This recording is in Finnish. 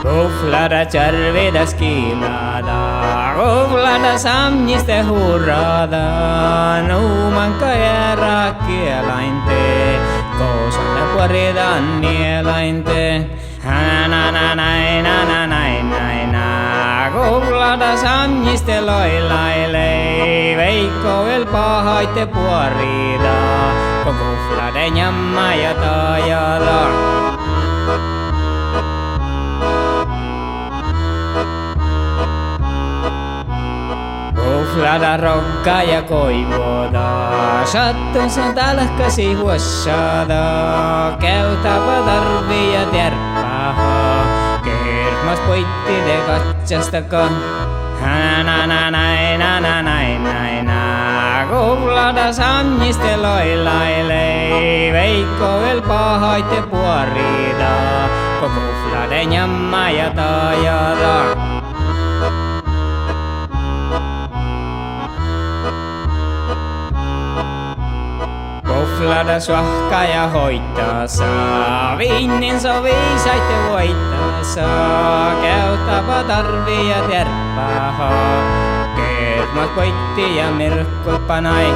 Kuflada cervida skilada, kuflada samniste hurrada, nuumanka jäära kielainte, koosalle puoridan nielainte. Kuflada samniste loilaile, veikko el pahaitte puorida, kuflada jamma ja tajada. Kuflada rokka ja koivoda, sattunsa talkasi huossada, käytäpä tarvi ja terpaha, kermas poitti te katsastaka. Kuflada samniste loilaile, veikko el pahaitte puorida, kuflada jamma ja tajada. Kuflada suahka ja hoittaa saa, vinnin soviisaitte voittaa saa, käytäpä tarvi ja terpaha, kermas poitti ja mirkkut panai.